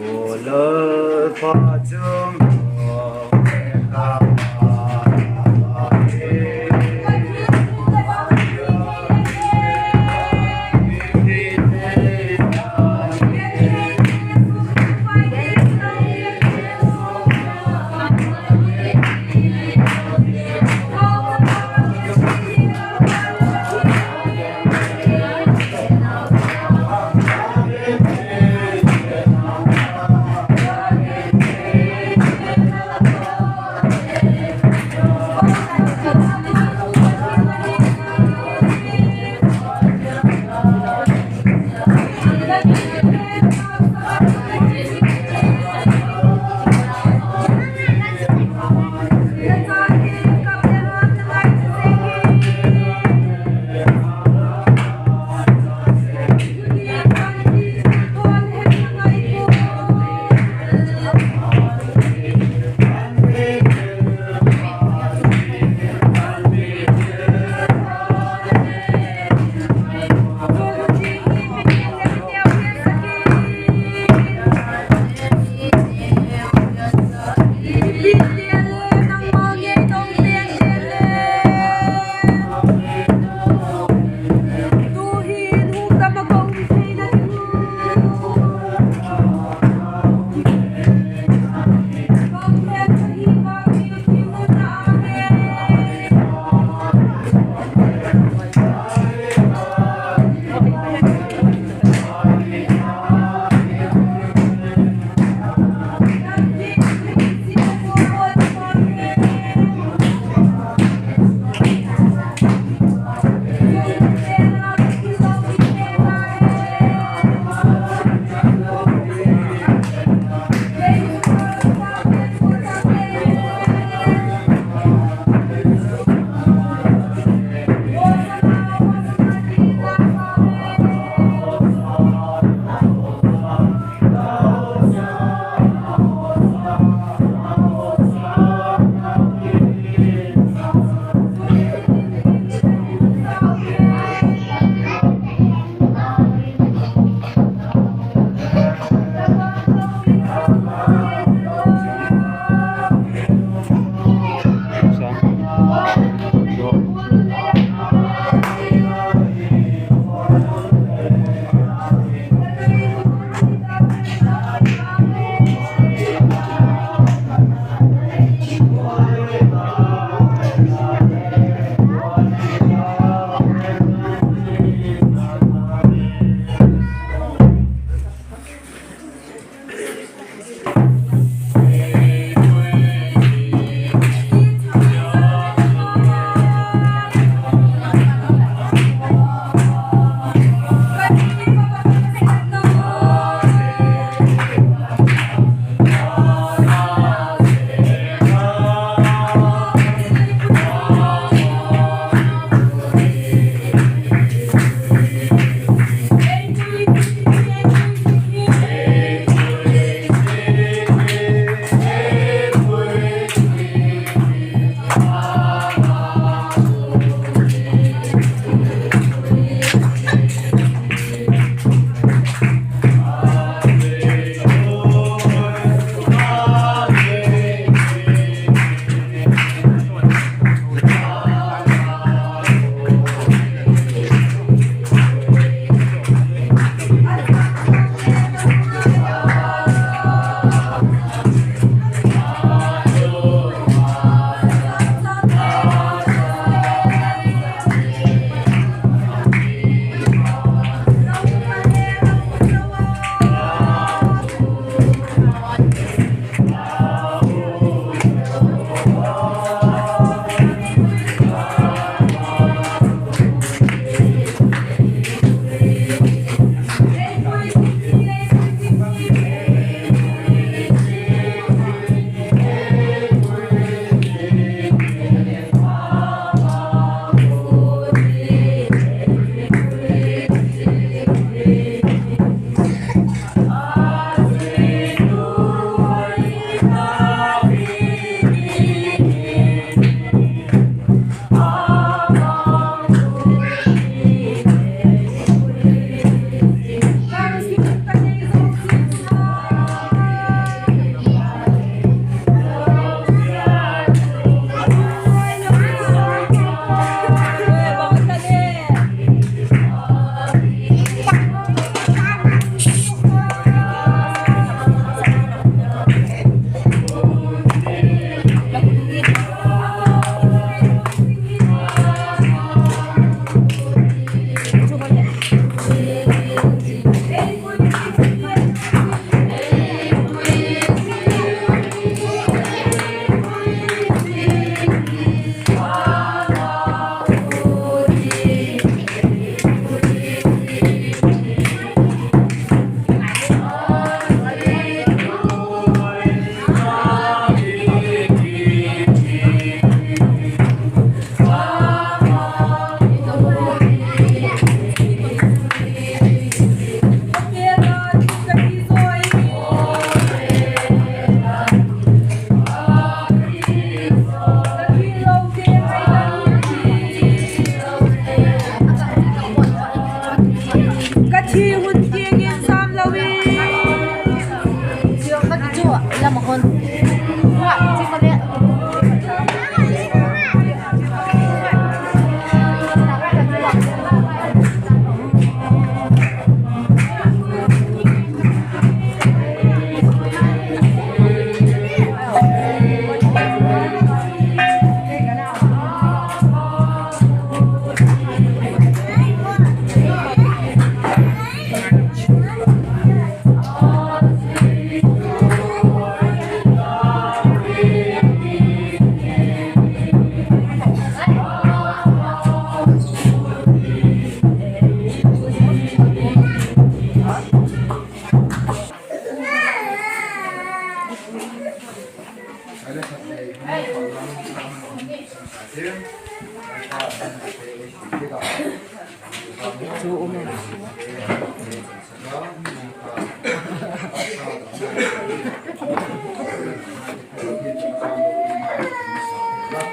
Ula pacum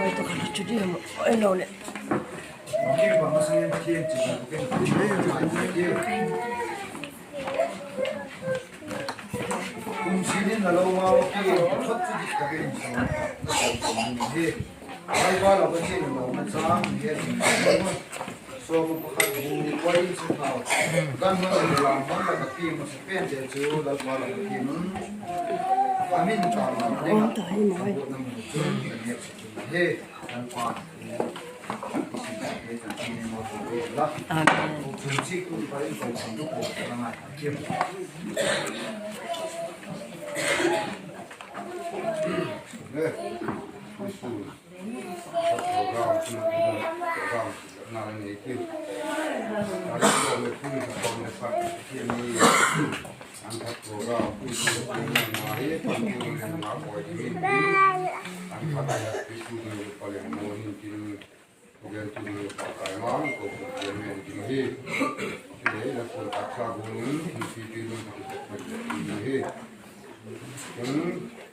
Ito ka na chudi mo. Ay no ne. Kung sinin na law mga wakil, chudi ka rin sa ay bala ba siya no magsam yan so buhay sa tao ganun ang lang mga kapim sa pente so dal bala kim amin ta Oh, tayo mo ay. he ang pa Amen. kung siku pa rin kung sino ko mga kim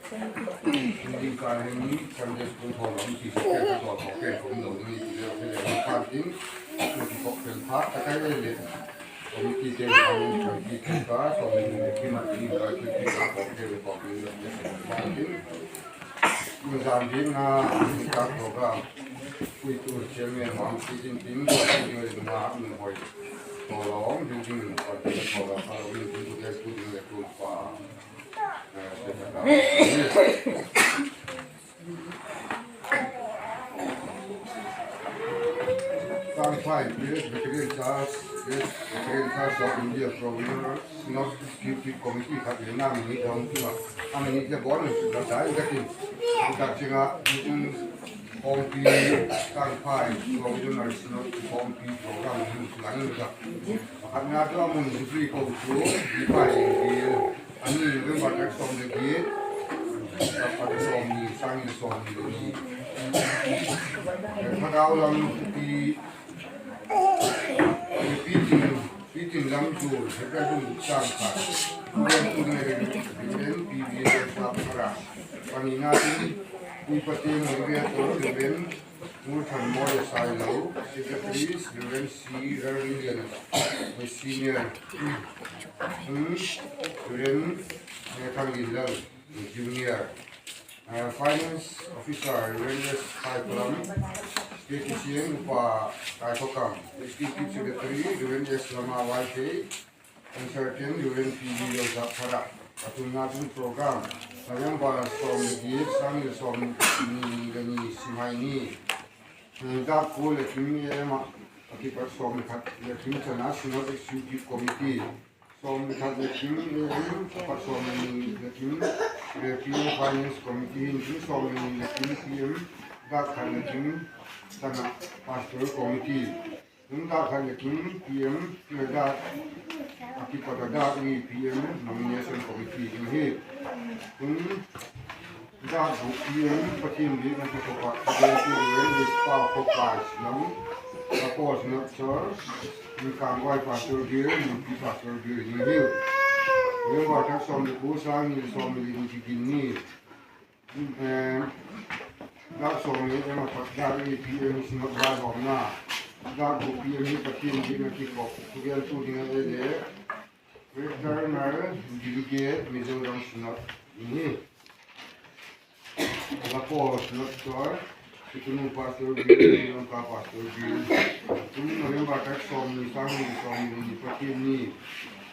hindi kaya ni Sunday school hall ang sisipin sa toke kung daw ni sila parking kung koktel pa kaya ile kung kite ang kite ka so may kimati ka kite ka koktel parking yung sabi na ka program kuitu chairman Wang Xijinping ko yung na ng hoy tolong yung program para yung guys ko yung lekul pa fine. Yes, the charge of India province not keep committee have been named down to I mean, the bonus that I get in touching up on the fine provisionals not on the program in Language. I'm not going to be go through the fine. I mean, remember from the gate. From the sign from the Padawan the Pitin Lamjur, Hebrew Shanka, Then PBS Sapara, Paninati, Nipatin, Riviator, Murtan Moya Silo, Secretaries, Duran C. Rarilian, the senior, Duran Nekangilal, the junior, finance officer, Rangers Cyclone. KTCM Upa Kaitokam, Executive Secretary during Lama YK, Consultant during PB Zapara, Atunatun Program, Sayambara from the Gate, Sang from Nini Simaini, that cool at Kimiyama, Akipa from the International Executive Committee, from the Kim, apart from the Kim, the Kim Finance Committee, from the Kim PM, that kind of Kim. Sana Pastoral Committee. Nunda Kanakin PM, that Akipadagari PM Nomination Committee in here. That PM, but in the this powerful price, no? Of course, not church. You can't buy pastoral gear, you keep pastoral gear in here. Remember, that's on the Kusang is on the beginning. That's only a particular PM is not right or not. That would be a new particular kick off to get to the other day. Returner, delegate, Mizoram not in here. The post not sure. Itu nu pastor biru, nu pastor biru. Itu November tak som, ni pakai ni.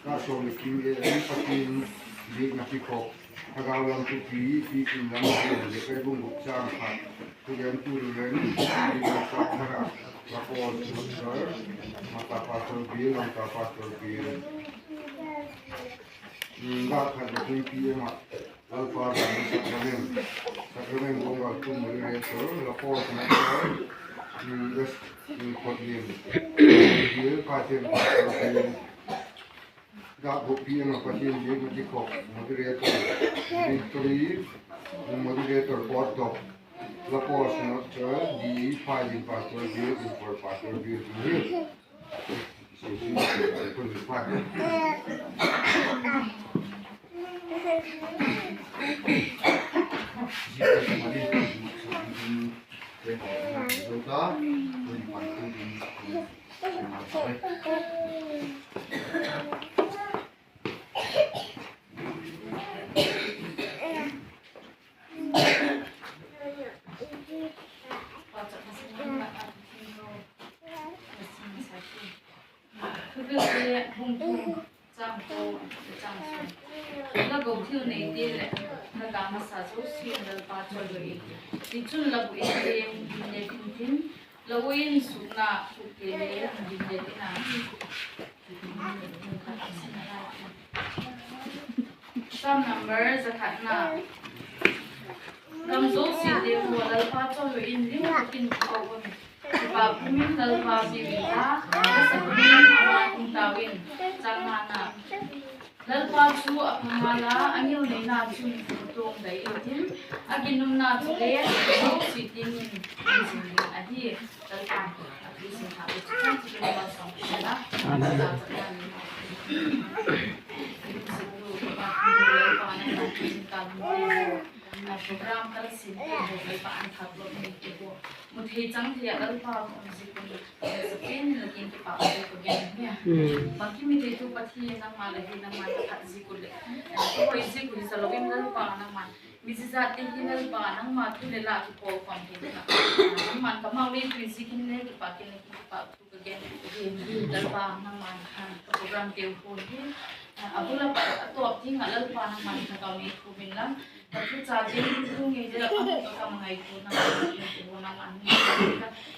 Tak som ni kimi, ni pakai ni nak kikop. Agawan tu pi dalam dia lepas bungkus cangkat. Kemudian turun di bawah lapor besar, mata pastor biru. Enggak ada tinggi mak. Alfa dan sakramen bonggal tu moderator lapor besar. Terus kodim. Dia pasien biru. Gak bukti yang pasien dia mesti kok moderator victory moderator board of lapor senatra di filing pastor dia import pastor dia ni sesi pun dipakai Some numbers zakat na gamzo si de mo dalpa cho lo in lim kin ko ko ba pumin dalpa bi ta sa pumin ama kung tawin changmana dalpa chu apamala angil nei na chu tong dai itin aginum na chu le so si tin ni adi dalpa abi sin ha chu chu ba song na program kal sin ke bo mai pa an khat lo ni ke bo mu thei chang thia dal pa ko si ko sa pen la kin ki pa ko ge ne ba ki mi de tu pa thi na ma la hi na ma ta ji ko le ko ho ji ko sa lo bim dal pa na ma mi ji za te hi dal pa na ma tu le la ki ko kon ke na man ka ma le pri si kin ne ki pa ki pa tu ko ge dal pa na ma program ke ko hi abula pa to ti nga dal pa na ma ka ka mi ko bin lang tapi charging itu ngejel aku juga mengai itu nama ini.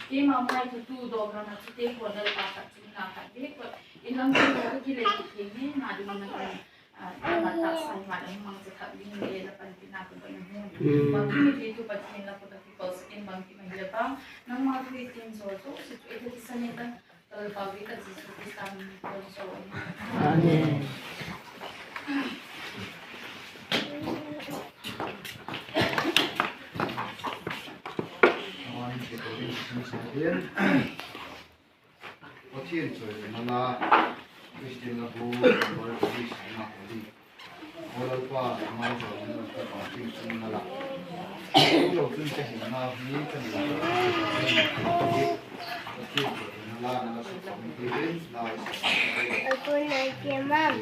Ini mama itu tu doa nak kita kodal pakai cina kan. Jadi ilang itu kita ini ada mana kan mata saya mana memang cakap ini dia dapat tina tu penuh. Bagi itu pasti nak kita sekian bagi mahir bang. Nama tu itu so itu kisah ni kan kalau bagi kita sesuatu kita so. Amin. Có thiên rồi mà là Christian là bố rồi đi sáng nào đi có đâu qua mai rồi nó có thiên sinh là cũng đầu tiên cái hình nào như cái này có thiên rồi nó là sự sống thì đến là Aku nak dia mam.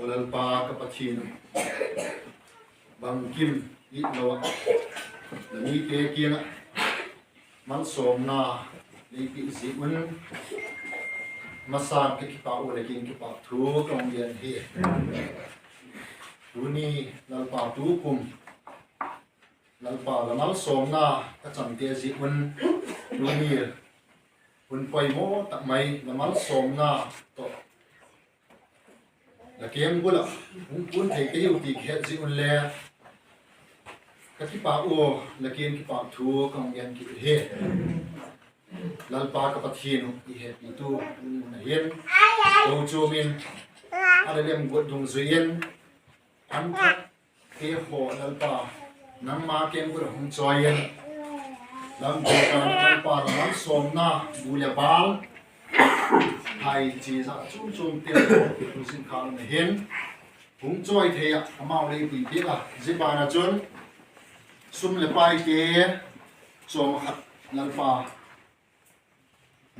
olal pa kapathin bang kim it lo ni te kiana man som na li pi zi un masan ke ki pa o le king ki pa thu kong yen hi tu ni lal pa tu kum lal pa la mal som na ka cham te zi un tu ni un poi mo tak mai la mal som na to la kem bula un pun thei ke yu ti khe zi un le ka ki pa o la kem ki pa thu kong yen ki he lalpa ka pathin i he pi tu na yen o chu min ala lem god dung zuyen an thak ke ho lalpa nam ma kem gur hum choyen lam de ka lalpa ram som na buля bal hai chi za chum chum te tu sin khang na hen hum choi theya amau le pi pi la ziba na chun sum le pai ke chom khat lalpa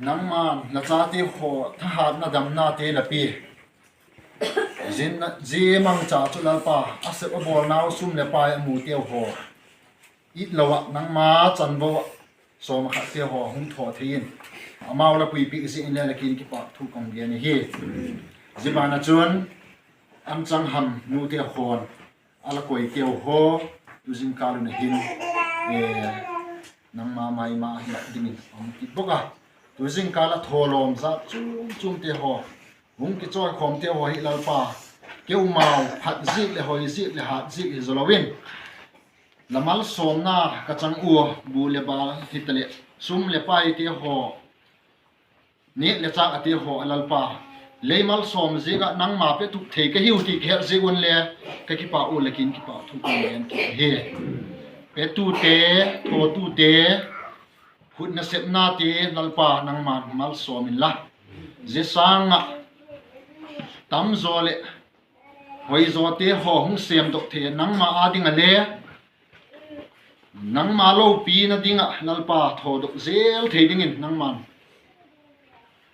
nang man na cha ti ho tha hat na dam na te la pi zin na ji mang cha chu la pa ase o bol naw sum le pa amu te ho it lawa nang ma chan bo so ma kha te ho hum tho thein amaw la pui pi si in la kin ki pa thu kong ge ni hi ji ba na chun am chang ham nu te khon ala koi te ho tu jin ka lu na hin nang ma mai ma hi ding am ki boka tu jing kala tholom za chung te ho hung ki choi khom te ho hi lalpa keu mau phat zik le hoi zik le hat zik hi zolawin lamal somna ka chang u bu le ba hitale sum le pai te ho ne le cha ate ho lalpa leimal som ziga nang ma pe tu thei ka hiu ti khe zigun le ka ki pa u le kin ki pa thu ko yen ki he pe tu te tho tu te khut na sep na te lalpa nang man mal somin la je sanga tam zole hoi zo te ho hung sem dok the nang ma ading ale nang ma lo pi na dinga lalpa tho dok zel theiding in nang man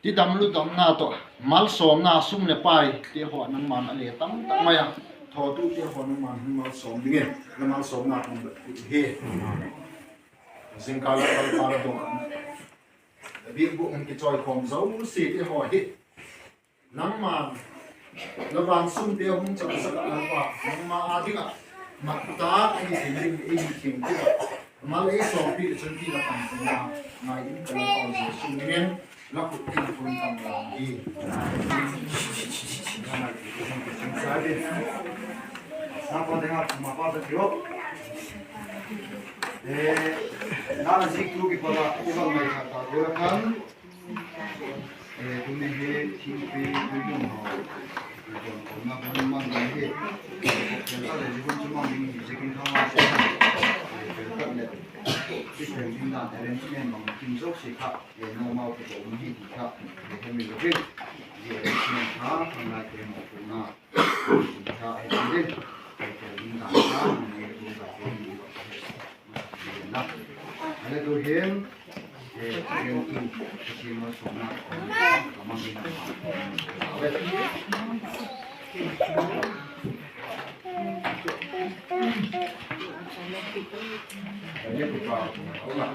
ti dam lu dam na to mal som na sum le pai te ho nang man ale tam tak maya tho tu te ho nang man mal som ding in mal som na kum he zingkala kala dong bi bu ang ki choi khom zo si te ho hi nang ma lawan sum te hum chang sa la pa nang ma adinga makta ani thing ring thing ti mal e so pi chen ti la pam na ngai in kala pa zo sum nen la ku ti phun tam la hi na pa de ma pa de yo 나는 식구기 보다 우선 많이 갔다 그러면 돈이 팀피 불경하고 이건 얼마 돈만 되게 결과를 이번 주만 이제긴 상황에서 결과를 시스템이나 대련팀의 김석식 학 노마우트 오니 기타 해밀로빈 이제 팀의 다 하나 그림 없구나 기타 해밀로빈 인간과 ada tu hem, hem tu semua semua kamang bina. Ini kita Allah.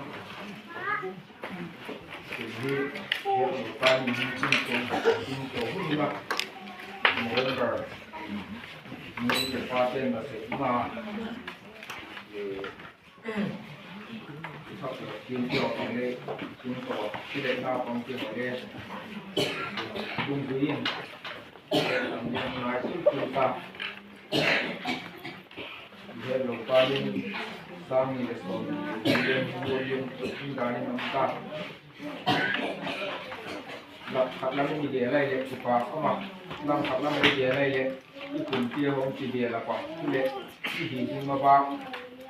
Jadi kita mungkin kita mungkin mungkin paten masih mah. Kim cho con đây, kim cho cái đại nào con kia ở đây, cùng với làm việc nói chút chúng ta, giờ đầu tiên sang mình sẽ làm việc chúng ta đi làm ta, làm hạt làm cái gì này để chụp vào không mà, làm hạt làm cái gì này để cái cuốn kia không chỉ để là quảng cái để cái gì mà vào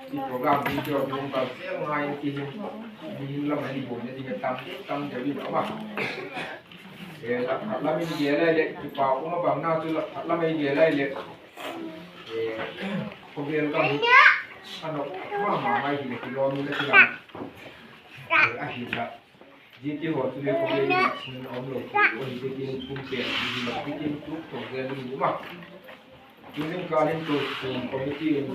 di program video yang kalau siang main kini di lama di bawah jadi tam jadi apa? Lama ini dia lah dek, di bawah rumah bangna tu lama ini dia lah dek. Kemudian kami anak mama mai di kilo ni lah siang. Akhirnya GT ho tu le ko le sin om lo ko hi te kin kum pe ni ma ti kin tu to ge lu ma using calling to committee in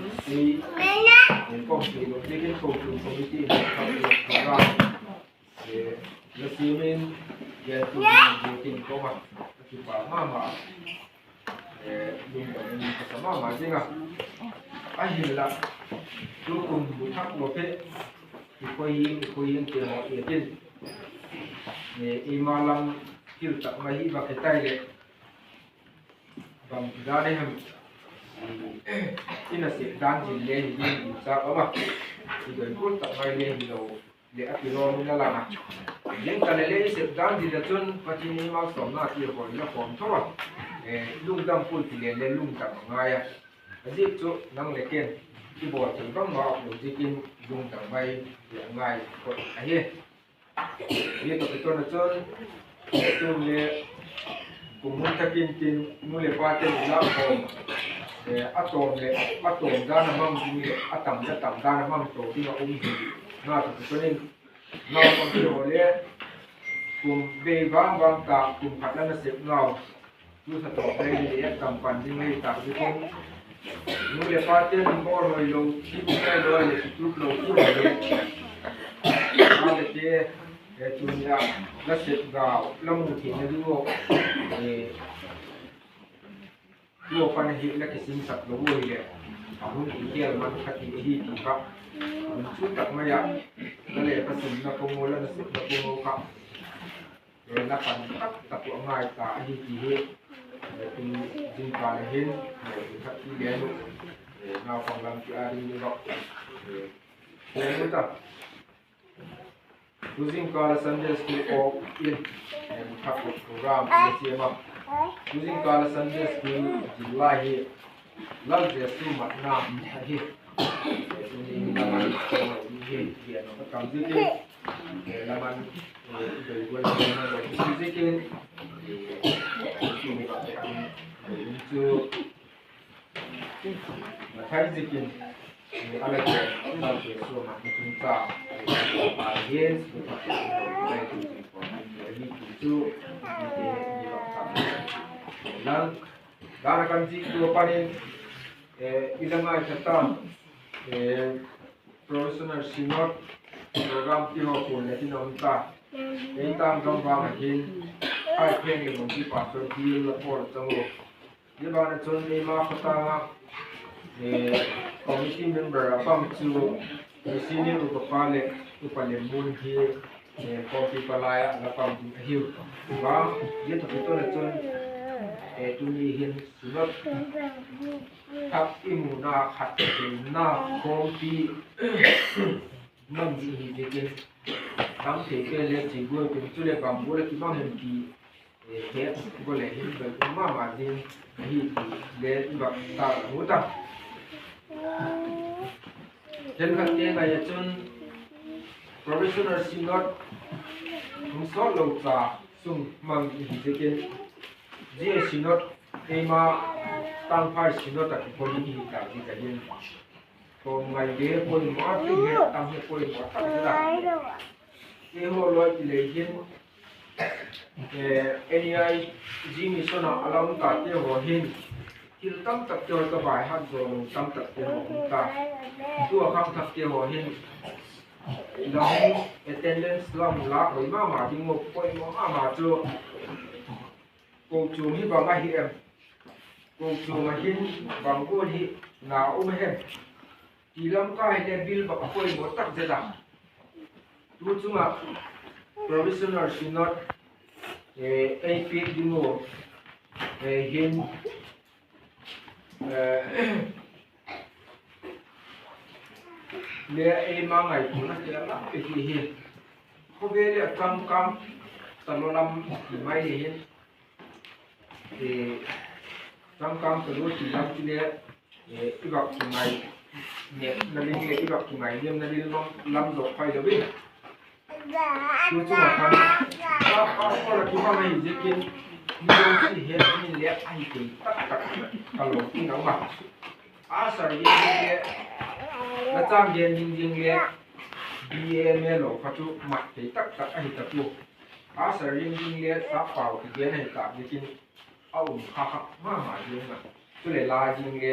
ko ti lo te kin ko to committee in program le simin ge tu kin ko ma ti pa ma lung ko ni ko sama ma jinga ai hi la tu kum bu thak lo pe ko yi ke mo ye tin imalang kirta mahi ba ketai le bang dane ham ina se dan ji le ni sa ama ti ben pun tak mai le lo le apiro mi la na ling ka le se dan ji da chun pati ni ma som na ti ko la kom thawa lung dam pul ti le lung tak nga ya ji chu nang le ken ti bo chun bang ma lo ji kin lung tak mai le ngai ko a he ये तो पितो नचल तो ले कुमुन तकिन किन मुले पाते ला को अतोम दान मम मुले अतम दान मम तो दिना ना तो पितो ने ना को तो ले कुम बे bang का कुम फटला न से नाव तू सतो दे ले कम पान दिन में ता पितो मुले पाते नंबर हो लो की को लो ले तू लो की ले आले Junia Lasset Gao, Lamuti, Naduo, Duo Panahi, Lakising Sat, the Woolly, Ahun, Hill, Mankati, Heat, Cup, and Sutak Maya, the Lepasin, Napomola, the Napomo Cup, the Lapan, Tapu Amai, Hiti, to Zinka Hill, the Kati Gano, now from Lampi, the Rock. Using Kala Sunday School of in and Kapu program in the using Kala Sunday School July here. Love the school at now here. Laman here, no computer. Laman the world of music into Mathazikin. I like that. So much against lang dana kan ji to panin ilama chata professional senior program ti ho ko le ti nom ta ei tam dom ba ma hin ai phen le mon ji pa so ti la por tango ye ba na chon ni ma khata committee member apam chu senior upale mun hi kopi palaya lapam hiu ba ye to to na chon tu ni hin sunat thap imuna khat na kopi nam ji hi de ke tam the ke le ji go pin chu le bam go le ki bang hen ki he go le hin ba ma ma din hi le ba ta hu ta Then kan dia kaya cun professional singot musol lo sa sung mang hijekin dia singot ema tang phai singot tak poli hi ta di kajen ko ngai de pon ma ti he tam he poli ma ta da e ho lo ti le yin ai jimi sona alam ta te ho hin til tam tak cho ka bai han zo tam tak te ho ta tua khang thak te ho hin long attendance lam la oi ma ma ding mo poi mo ma chu ko chu hi ba ma hi em ko chu ma hin bang go hi na hem ti lam ka hi le bil ba poi mo tak je da tu chu ma provisional should not AP dingo hin le ai mangai kuna ke la pe hi ko be le kam talolam mai hin kam talo ti lam ti le ibak mai ne na le le ibak mai nem na le lam do phai do be tu chu ma kan ko la ki ma mai je kin ni do si he ni le ai ti tak kalau ti na ma asar ye le na chang yen jing jing le EMA lo phachu mat te tak tak a hi ta tu a sarin ding le sa pau ki gen hai ta ni kin au kha ma ding na tu le la ding le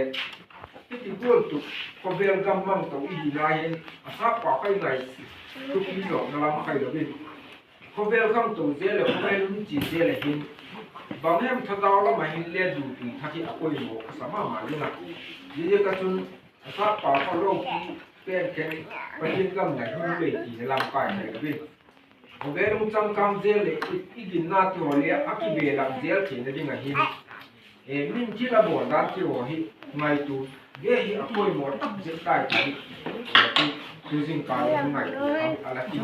ti gol tu ko vel gam mang to I na hen a sa pa kai ngai tu ki lo na la ma kai lo bin ko vel gam to je le ko vel ni ji je le hin bang hem tha daw la ma hin le du ti tha ki a koi mo sa ma ding na ye ka chun a sa pa ko lo kiเป็นแค่ประเทศกำลังที่เวทีในลำปางเลยพี่ผมเองมุจำคำเจเลยอีกินหน้าที่หัวเลี้ยอักเบลังเจลเขียนได้ยังไงมินที่ระบบด้านที่หัวหิไม่ตูเยี่ยคุยหมดเจ็บใจที่คือสิ่งการยังไงอะไรที่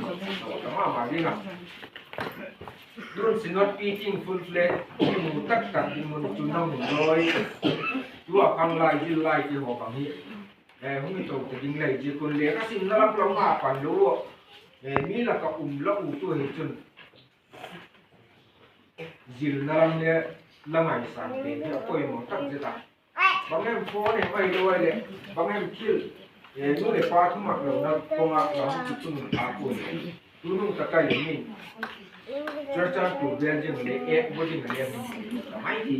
แต่มาดีนะรุ่นสินวัตปีจิงฟุลเฟลที่มุตักตัดที่มุนจุนน้ำหนึ่งร้อยตัวคำลายที่ลายที่หัวบางทีผมมีตัวจริงเลยจีคนเลี้ยก็สิ่งนั้นเรามาปั่นรู้มีละก็ละตัวเห็นจนจิลนั้นเนี่ยละไงสั่งเป็นที่ป่วยหมดตั้งใจตายบางแห่งฟ้อนเนี่ยไม่ด้วยเลยบางแห่งคิดนู่นเลยฟ้าทุ่มเรานะตรงเราจุดตุ้งตาป่วยตุ้งตะไคร้ยังมีเจ้าจ้าตัวเรียนจังเลยบดิ้งเรียนไม่ดี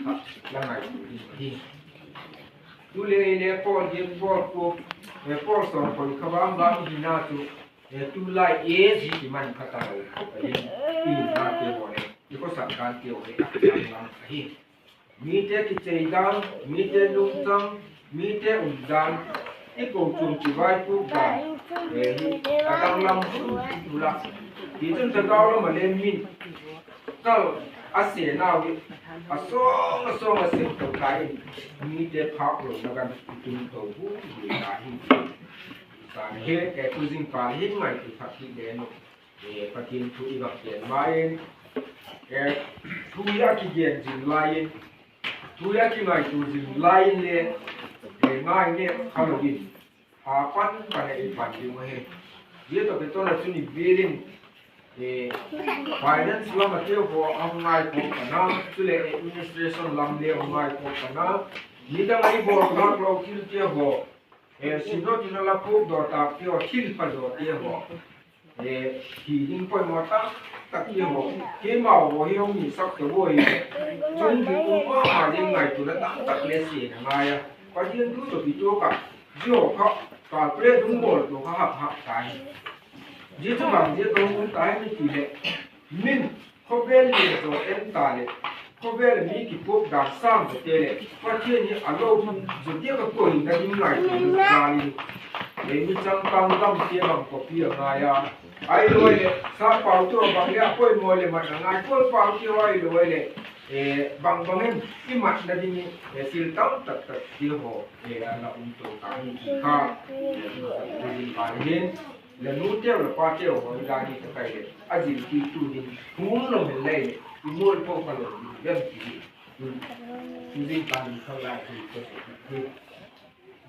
ครับละไงดีtu le Paul je Paul ko Paul son ko khabam ba hina tu lai ji ki man khata lo i na te bo ne ko sam kan te o lam hi mi te ki chei dang mi te lung tang mi te un dan I ko chung chi vai tu ka atang lam tu la ti chun ta gaw lo ma le min kal ase na wi asong ase to kai mi te phak lo na gan tu to bu ni na hi sa he ke tu jing pa hi ngai tu thak hi de no patin tu I bak yen mai ke tu ya ki gen jing lai tu ya ki ngai tu jing lai le ngai ne khalo gi ha pan pa ne pan ji mo he ye to ke to na chu ni bilin finance lam ateo ko amngai ko kana chule administration lam le amngai ko kana nida ngai bo lak lo kil te ho sino tin la ko do ta ke o kil pa do te ho ki ding ko mo ta ta ke ho ke ma wo hi mi sak ke wo hi chun ki ko ma ding ngai tu la ta ta le si na ngai ya pa din tu to bi to ka jo ka ka pre dung bo to ka ha tai ये तो हम ये तो उन ताई में की है मिन खोबेल ये तो एम ताले खोबेल मी की पोप दार साम ते ले पछे नि अलो जो ये का कोई ना दिन लाई गाली ये मी चम काम काम के हम कॉपी आया आई लोले सा पाउ तो बंगले कोई मोले मत ना कोई पाउ के आई लोले bang bangin ki mat na din sil taw tak tak di ho ala untuk kami ka di pahin le nu teo le pa teo ho ga ni ta kai le ajil ki tu ni hum lo me le I mol po pa lo yam ki tu din pa ni ka la ki ko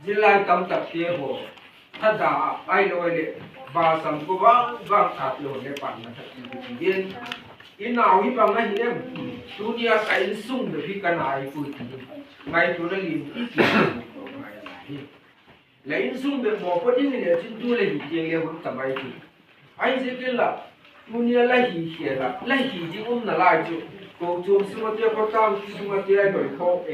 jilai tam tak te ho tha da ai lo le ba sam ko ba tha lo le pan na ta ki din inaw hi bang na hi em dunia kai sung de bi kan ai ku ti ngai tu le lin ki lain sung de mo po din ne chin tu le hi je le hun ta mai ki ai je ke la dunia la hi he la hi ji na la ju ko chu su ma te ko tam su ma te ai doi ko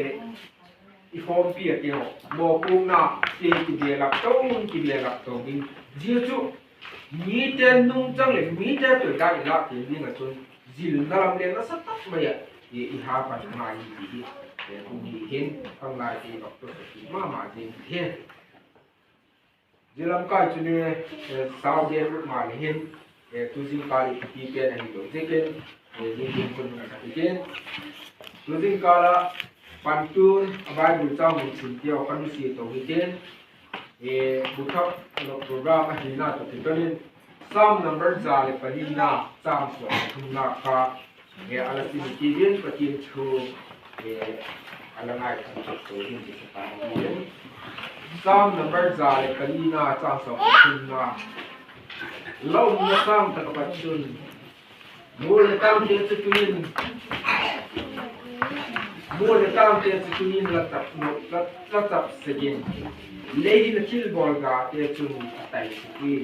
I form pi te ho mo ku na te ki de la to ki de la to din ji chu mi te nung chang le mi te to da la te din na chun zil nalam le na sa tak ma ya I ha pa ma hi ku hi hen ang lai ti doctor ma ji he jilam kai chune sao de ma le hen tu jing kai ki pe na hi lo je ke jing kun na ka ke tu jing kala pantun abai bu chang bu chin tio kan si to hi ten bu thap lo program a hi na to ke tonin some number za le palina cham so na ka ala ti ki gen patin chu ala ngai kan to hin ji ta ni some number za le palina cham so na lo na sam ta ka chun mul tam te tuin la tap segin lady na chil bol ga te chun tai ki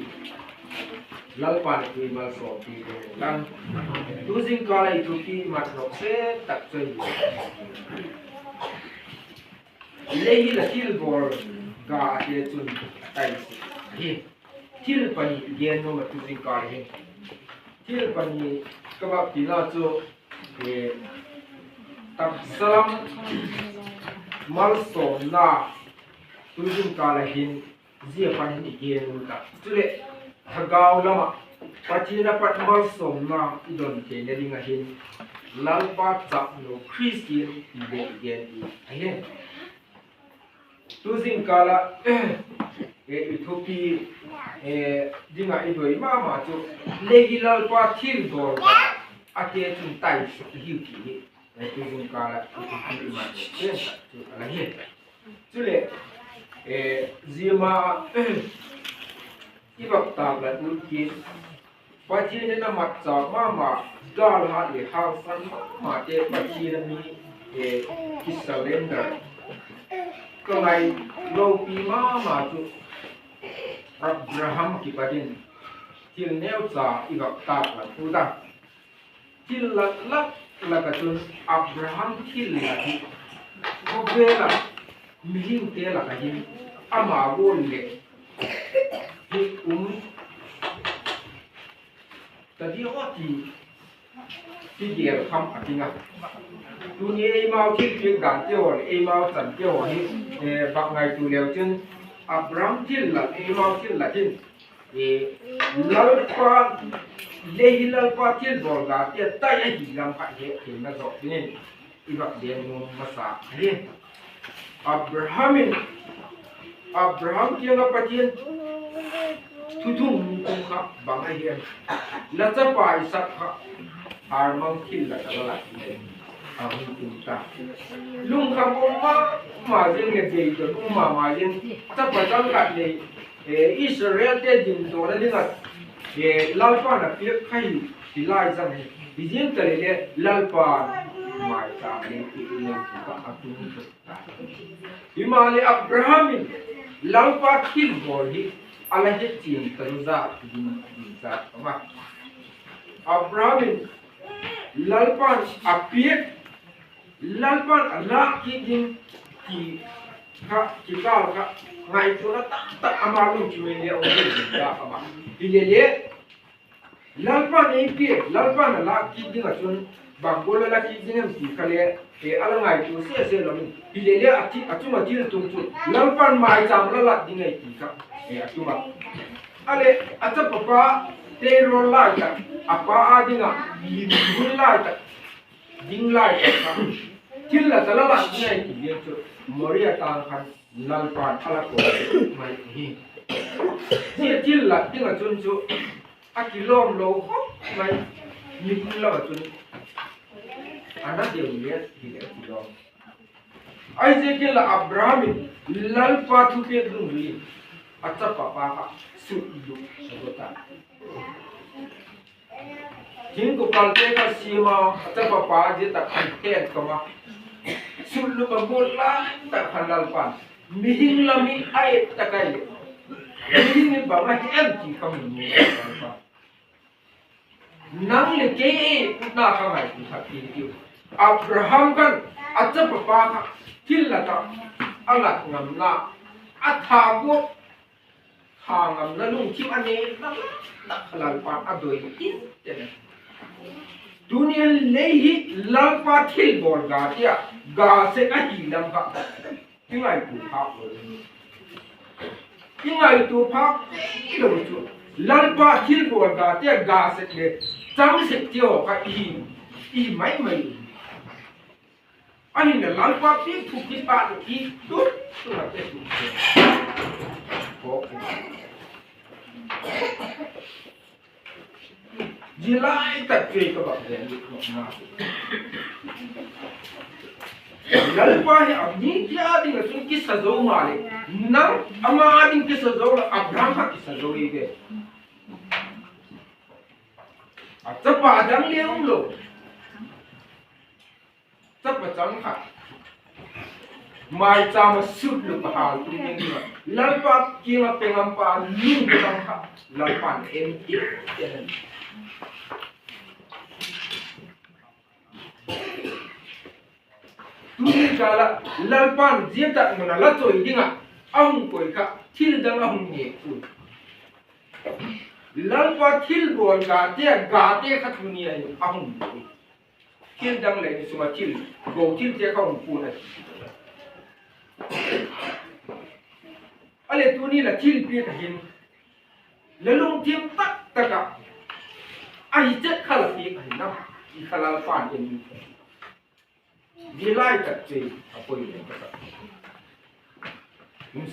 lalpan ki mal so ki kan tu jing ka lai tu ki mat no se tak choi lei la til bor ga te chun tai hi til pani gen no ma tu jing ka hi til pani ka ba ti na chu e tak salam mal so na tu jing ka la hin zia pani ni gen no ta tu le hagau lama patina pat mal som na idon te ne ringa hin lalpa chap no christian be gen I ahen tu jing kala e uthopi e dinga idoi ma chu legi lalpa thil dor ate chun tai hi ki tu jing kala uthopi ma te chu ala he chu le e zima ibak tabla nuki pachine na matcha mama gal ha le ha san ma te pachine mi e kisalender kalai lo pi mama chu Abraham ki padin til neu cha ibak tabla uda til lak ka chun Abraham til la hi ko bela mihing te la ka hi ama gol le hi tadi oti tiger kham atinga dunia mau thil pik gan teo e mau chan teo hi bak ngai tu leo chen Abraham thil la e mau thil la tin e lalpa lehilal pa thil bol ga te tai a hi lam kha he thil na zo tin ibak den no masa he Abraham kianga patien tutung tung khap bang ai hian la cha pai sak kha har mang khil la ta la a hu tung ta lung kham ma jeng ne dei to ma jeng cha pa chang ka le Israel te din to na dinga lalpa na pek khai ti lai jang he bijin ta le lalpa mai ta le ti le ka atung ta himale Abraham lalpa khil bol hi ala he chin karuza din za ma Abraham lalpan apiet lalpan ala ki din ki ka ngai tu na ta amalu chue le o de da ama ile lalpan ei pi lalpan ala ki din asun bangola la ki din am ti khale e ala ngai tu se lo mi ile atuma til tung tu lalpan mai cham la din ei ti ka e atuma ale ata papa te ro la ka apa adinga yin la ka ding la ka til la tala la din ei ti ye chu moria ta khan lalpan ala ko mai hi til la dinga chun chu akilom lo ho mai ni la chun ana de ye ti le ti lo ai je ke la Abraham lalpa thu pe dung ri acha papa ka su du sabota jing ko palte ka sima acha papa je ta khan ten kama su lu ba bola ta khan lalpa mihing lami ai ta kai mihing ba ma em ti kam ni lalpa nang le ke na ka mai ti ka ti Abraham kan acha papa ka til la ta alat ngam na atha go thangam na lung kim ane na khalal pa adoi tin ten dunia lehi lalpa thil bol ga tia ga se ka hi lam ka tingai tu pha tingai tu pha lo chu lalpa thil bol ga tia ga se le chang se tio ka i mai ani na lalpa pi thu ki pa ki tu na te tu ko jilai ta ke ka ba de na lalpa he abni kya ding sun ki sazo male na ama ding ki sazo Abraham ka ki sazo ri de acha pa dang leung lo sắp vào trắng khả mai cha ma sut lu pa hal tu ni lalpa ki ma pengam pa lu tang kha lalpan em ti chen tu ni kala lalpan je ta mana la choi dinga ang koi ka thil dang ang ni ku lalpa thil bol ga te kha tu ni ai ang thil dang le ni suma thil go thil te ka ong pu na ale tu ni la thil pi ta hin le lung tim tak taka ai je khala pi ka hin na i khala pan en dilai ta che apoi ne ka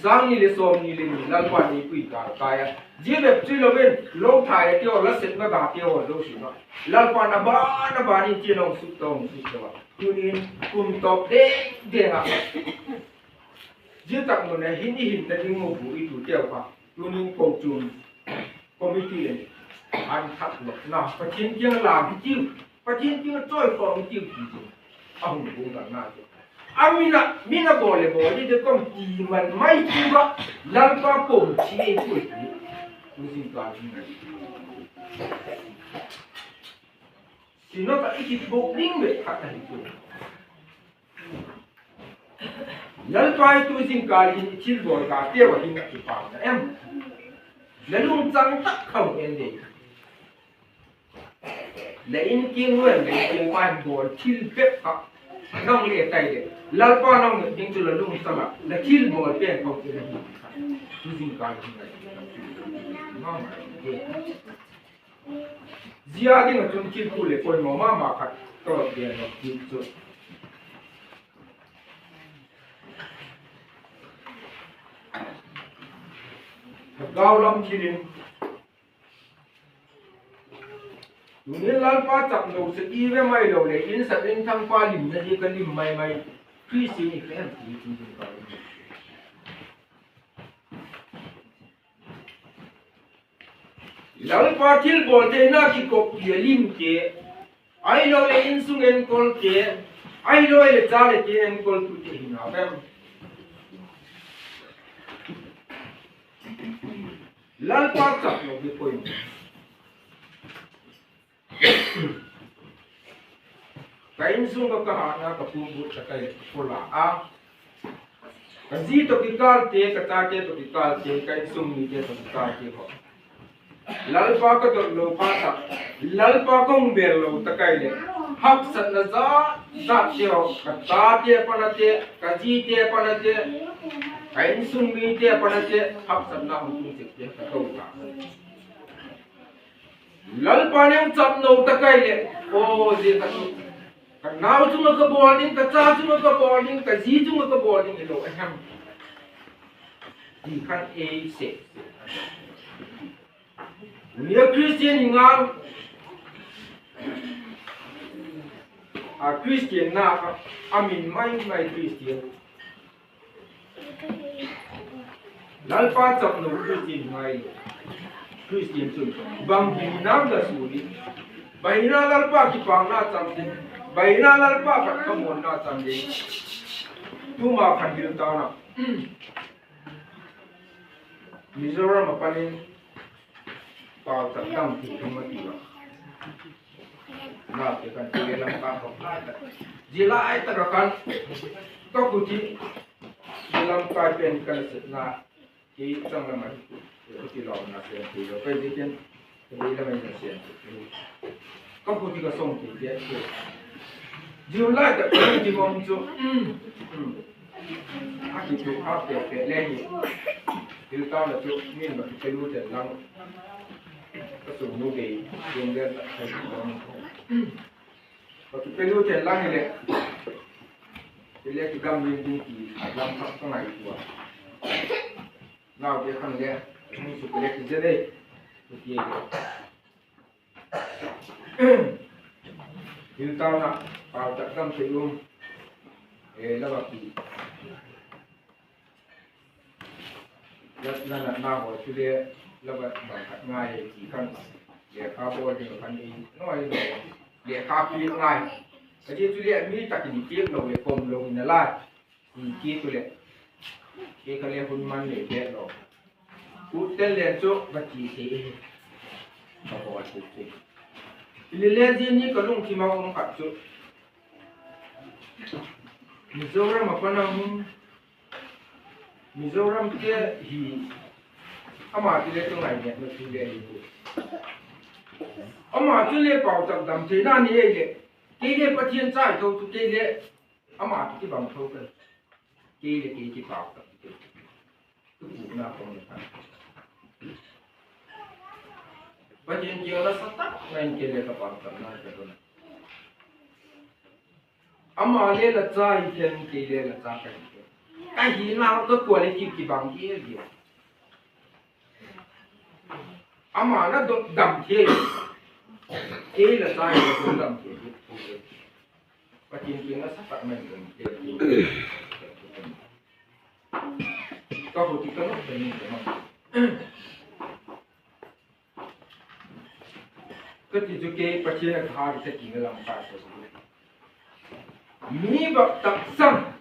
sang ni le som ni le ni lal pa ni pui ka ya je be tri lo ben lo tha ya tio la set na da tio lo shi na lal pa na ba ni ti long su ba tu ni kum top de ha je tak mo na hin na ding mo bu i tu tio pa tu ni ko chun committee le an thap lo na pa chin jing la ki chi pa chin jing choi ko mi chi ki ang bu ga na mina bole bole de kom ti man mai ti ba lan pa pom chi e tu ni sin ka ni si no ta ikit bo ding be ka ta ni lan pa tu sin ka ni chi bo ka te wa ding ki pa na em le lung chang tak khau en de le in king wen le king man bo chi pep ka nong le tai de lal pa nong ding tu la lung sama la kil bo pe ko te ni tu ding ka ni no zia ding tu kil ku le ko mo ma khat to de no ki tu gao lam kilin ni lal pa chap no se i ve mai lo le in sa in thang pa lim na ji ka lim mai khi si ni khen ti tu ka lal pa thil bol te na ki ko ye lim ke ai lo le in sung en kol ke ai lo le cha le ke en kol tu te na bem lal pa chap no bi koi kain sung ka na ka pu bu ta kai pola a ka ji to ki kal te ka ta ke to ki kal te kain sung ni ke to ki kal te ho lal pa ka to lo pa ta lal pa kong ber lo ta kai le hap sat na za te ho ka ta te pa na te ka ji te pa na te kain sung ni te pa na te hap sat na hu te te ka to ka lal pa ne chap no ta kai le o je ta ka naw chu ma ka bowling ka cha chu ma ka bowling ka ji chu ma ka bowling lo ham di khan a se ni christian ngal a christian na amin mai christian lal pa chap no christian mai christian chu bang bi nam da su ni bai na lal pa ki pang na cham din bai na lal pa ka kamon na cham din tu ma khan bil ta na Mizoram apanin pa ta dam ti thum ti ba na te kan ti lam ka ko na ta jila ai ta kan to ku ti lam ka pen kan se na ki chang lam ai ti lo na se ti lo pe ji ken ti la mai se ko ku ti ka song ti ye jila ta ti mong chu a ki tu a pe le ni il ta la chu min ba pe lu te langก็สูงนู่นเองรวมเดือนใช้พอไปรู้เจนล่างนี่เลยจะเรียกกิจกรรมดูกี่ลำพักข้างในตัวเราจะทำเนี่ยมีสุดเล็กจะได้ทุกอย่างยืนต้านะเป่าจัดตั้งเสียงแล้วแบบนั่นน่ะหน้าหัวชุดเดียแล้วแบบง่ายกี่ขั้นเดี๋ยวข้าวโพดเดี๋ยวพันนี้น้อยเดี๋ยวข้าวปีกง่ายแต่ที่จุดเรียนมีจักรจีเปียกลงเลยกลมลงในลาด ki tu le ke kale hun man le le lo u tel le cho ba ti te ba ba ti te le le ji ni ka lung ki ma ong ka cho Mizoram apa nama? Mizoram dia hi ama tu le tu ngai ne tu le hi ama tu le pau tak dam te na ni le ke le pathian chai to tu ke le ama tu ki bang tho ke le ke ki pau tak tu bu na ko ni ta pathian je la satak ngai ke le ka pau tak na ke tu ama le la chai ken ke le la cha ka cái gì nào tôi của lấy kịp bằng kia gì mà nó đầm thế là sai là cũng đầm thế và chuyện nó sắp tận mình có một cái nó phải nhìn thấy không cái gì cho cái bác sĩ là khai sẽ chỉ là làm phải rồi mi bậc tập sang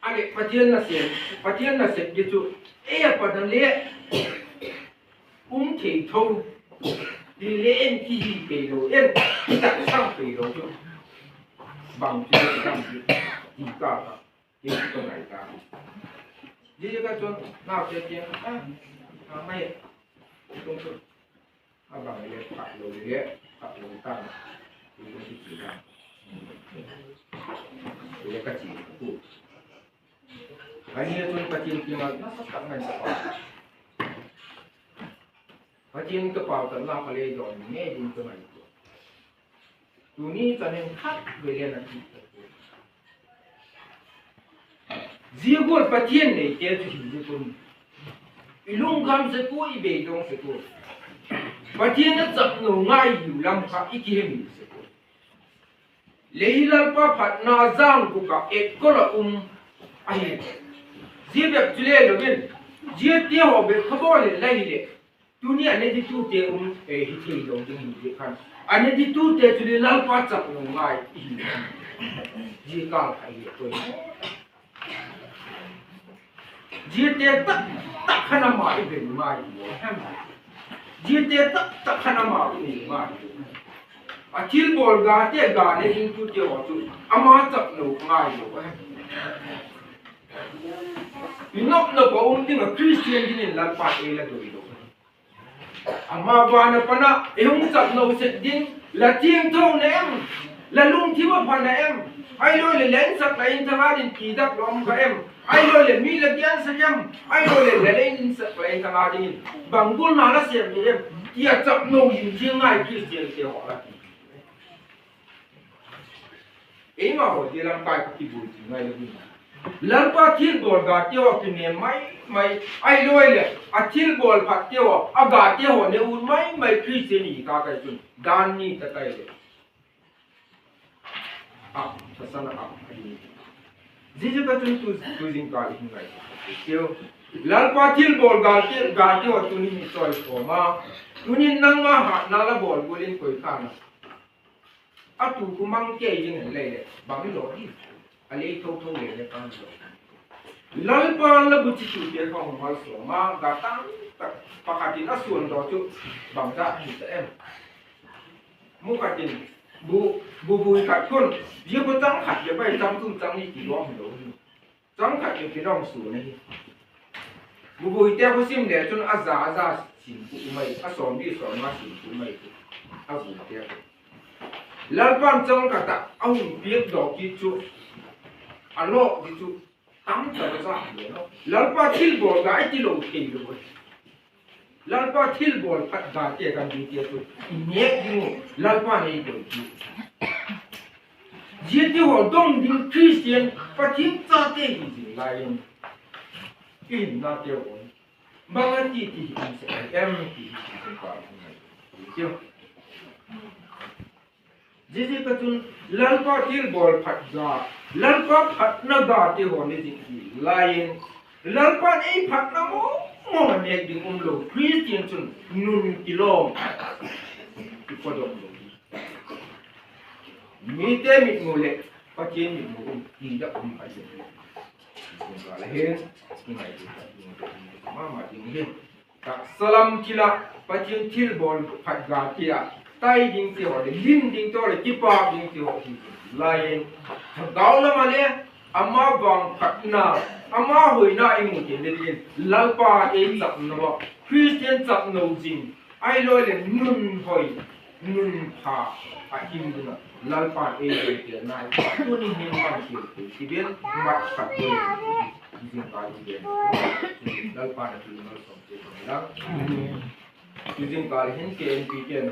ale patien na se gitu padan le ke tho di le en ki pe lo en ta sang pe lo ju bang ju sang ju di ka ki to nai ka di ga chon na che che mai tung tu bang le pa lo ta di ki ka le ka chi ku Ini tu patien kimal nasa tak ngai sepa. Patien kepau ternak kali don ni din tu ngai tu. Tu ni tanem khat belian nanti. Ziagol patien ni dia tu hidup tu. Ilung gam seku ibe dong seku. Patien nak cak ngai lam kha ikihem seku. Leilal pa phat na zang buka ekola ahi. Dia ber jule login, dia dia hobe khabole laile. Dunia ne di tu te hiti dong ding di kan. Ane di tu te jule lal pa chak ngai. Ji ka khai to. Dia te tak khana ma ibe mai. Dia te tak khana ma ibe mai. Achil bol ga ne ding tu te ho tu. Ama chak no ngai lo. Inok na ba ting a Christian din la pa la do do. Ama ba na pana ehung sak no set din la ting thong na em la lung thi wa phan na em ai lo le len sak la in thanga din ki dak lom ka em ai lo le mi la gyan sa em ai lo le len sak la in thanga din bang bul na la sem ni em ya chap no yin jing ngai Christian te ho la e ma ho de lam kai ki bu ji ngai le Lalpa thil bol ga teo kine mai ai loi le a thil bol phat teo a ga teo ne un mai Christian ni ka kai chun dan ni ta kai le pasana ai ji ka chun tu jing ka hin ngai teo lalpa thil bol ga teo tu ni choi ko ma tu ni nang ma ha na la bol bulin koi ka na a tu ku mang ke yin le bang lo ni ale thâu le kan so lalpa la bu chi tu te khong mal so ma ga tang pakati na suan do chu bang da hi ta em mu ka tin bu ka kun ye bu tang khat ye bai tang tung tang ni ki lo lo tang khat ye ki rong su ne bu te ko sim le chun aza sin ku mai a som bi so ma sin ku mai a bu te lalpan chang ka ta au biek do ki chu alo di tu tam ta sa lalpa thil bol ga ai ti lo ke lo lalpa thil bol pat ga te kan di te tu ne gi lalpa nei do ji ji ti ho dong ding Christian patin cha te gi ji lai in na te ho bang ti se em ti pa ji Jadi katun lalpa til bol phat ga lalpa phat na ga te ho ne ding lain lalpa ei phat na mo ne ding lo Christian chun nun kilom ko do mi te mi mo le patien ni mo ki da kum ai ni ga la he ni mai ni ma ma ding he ta salam kila patien til bol phat ga kia tai ding ti ho de lim ding to le ki pa ding ti ho ki lain gaw la ma le ama bang khatna ama hoina imu ke le din lalpa e chap no ba Christian chap no jing ai lo le nun hoi nun pha a kim duna lalpa e ke na tu ni hin ma ki bien mat khat ko jing ka ji lalpa na tu no som che la jing ka hin ke en pi ken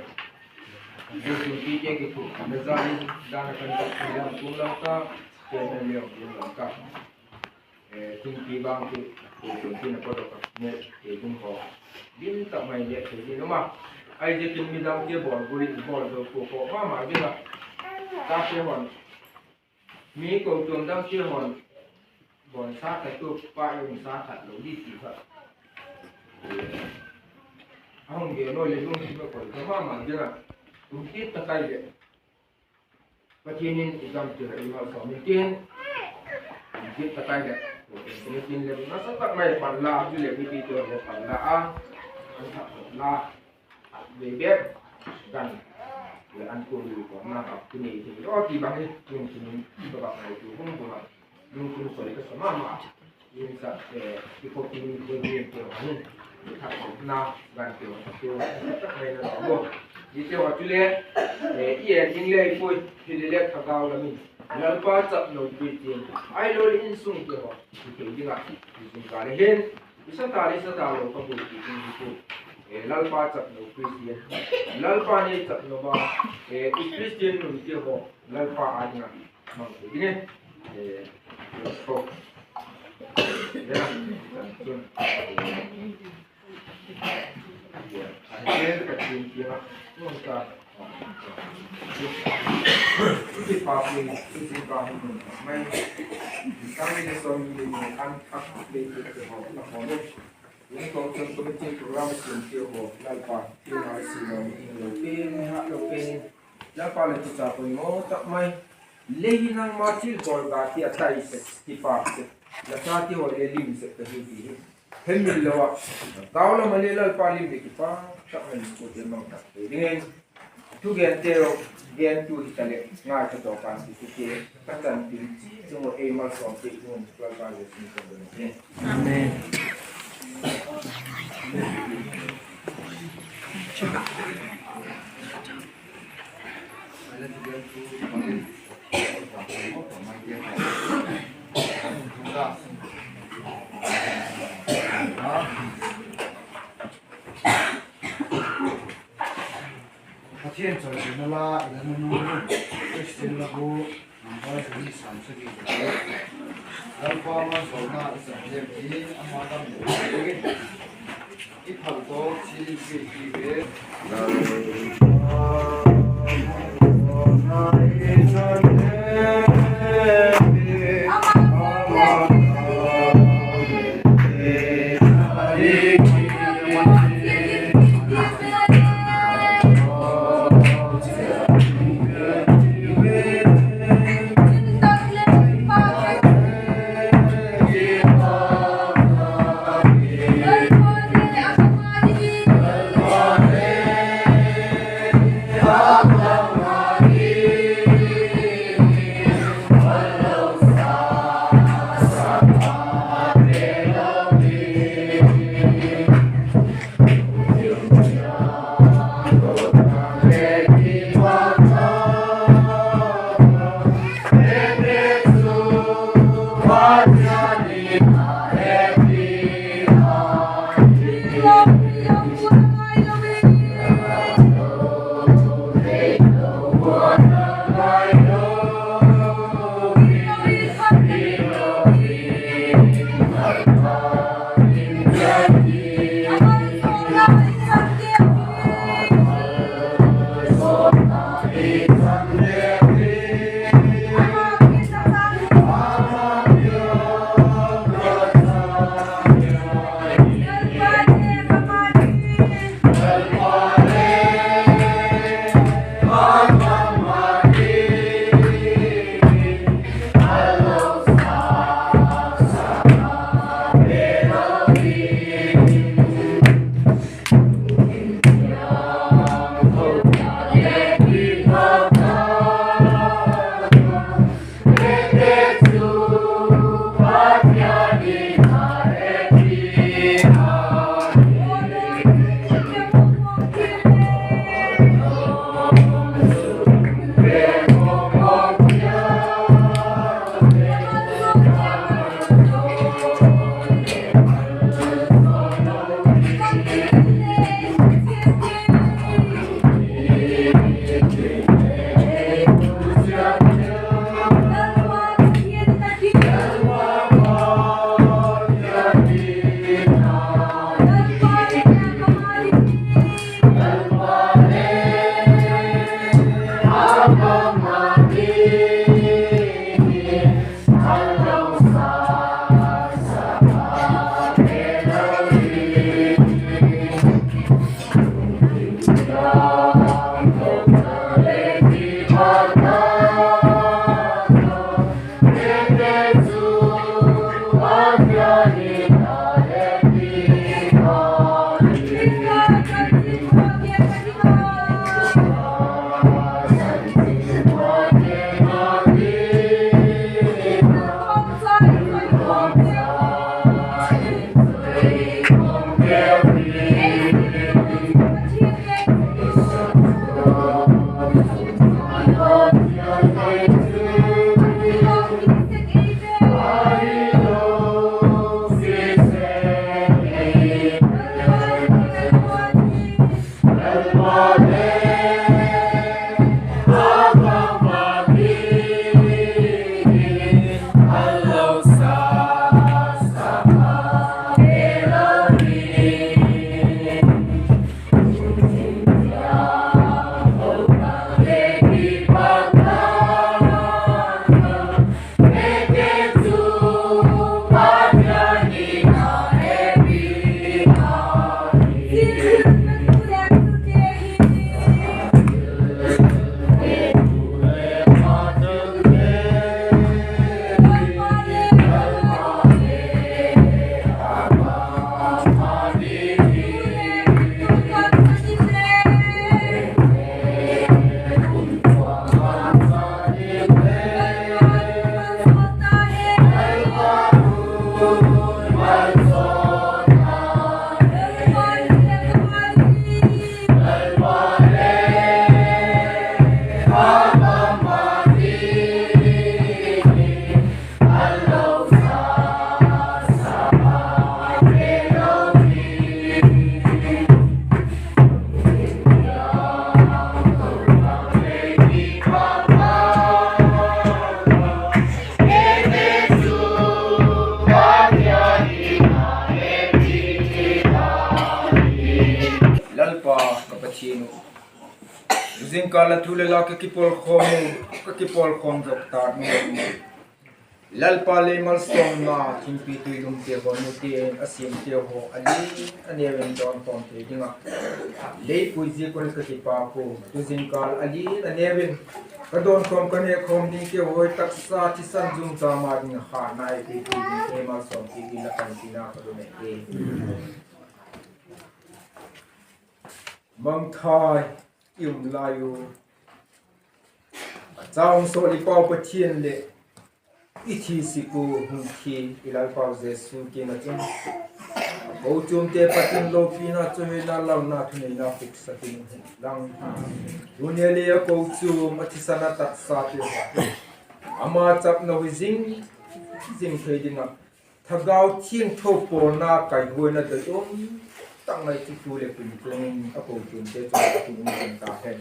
जो pi ke ke ku na za ni da na kan ta ya ku la ka ke na le yo la ka tin pi bang tu tu tin ko do ka ne e tung ko din ta mai le ke ni no ma ai je tin mi dang ke bol guri bol do ko ma ma bi la ta ke hon mi ko tuang dang ke hon bon sa ka tu pa yung sa khat lo di ti ka hong ge no le lung ti ko ma ma bi la mungkin terkait begini exam tidak lima mungkin terkait mungkin lebih masa tak main pala tu lebih itu lebih pala angkat pala bebek dan le anku dulu karena aku ni oh tiba ni mungkin sebab itu pun bukan mungkin soleh sama mak ini saat ikut ini begini tu ni tak pernah ganti tu tak main apa Jika waktu le, ia tinggal ikut hidup thakau lami. Lalpa cap no kuitin. Ai lo insung ke ho. Itu juga. Insung kali hen. Bisa tali setalo kabu itu. Lalpa cap no kuitin. Lalpa ni cap no ba. Kristian no ke ho. Lalpa anya. Mang ini. So. Ya. Ya. Akhir kecil dia. Nunca que papo esse carro mas kami de som de an tak de ke ho na ho ni ko chen ko ti program chen ke ho la pa ti na si no ni lo pe ha lo pe la pa le ta ko mo tak mai le hinang ma til bol ga ti atai se ti pa se la ta ti ho le lim se ke hi Hemil lawa. Kau la malila palim de kipa, tak main ko te mang tak. Dengan tu gen tero gen tu itale ngai ka to kan ti ke katan ti semua emal som te kun pelal le sin ko de. Amen. Patien cho sin la ila no no Christian la go number 3 samsagi alpha ma so na sa je ki ama dam de ki phal to chi ki be Kala tule la ke kipol khom jok ta mi lal pale mal song na kin pi tu lum te ho nu te asim te ho ali ane wen don ton te dinga le pui ji ko ke ti pa ko tu zin kal ali ane wen ka don kom ka ne khom ni ke hoi tak sa ti san jum ta ma ni ha nai pi tu ni mal song ti la kan ti na ko ne ke mang thai yung layo Zang so li pao pa tien le iti siku hung ki ilal pao Jesu ki na chum Bau chum te patin lo pi na chume na lam na thune na fik sa ting lang Dunia le ya kou chum ati sana tak sa te Ama chap na hui zing khay dinga Thagao tien tho po na kai hui na da chum Tang lai tu tu le pun tung ako chum te chum tu ng ta hen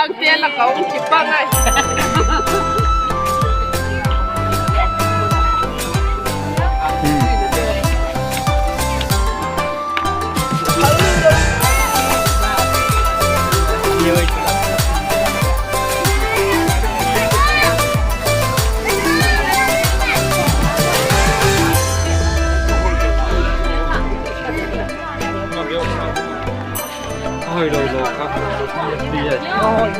Pag tiyan na ka, ipangay. hơi lâu lâu các đi rồi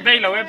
đây là em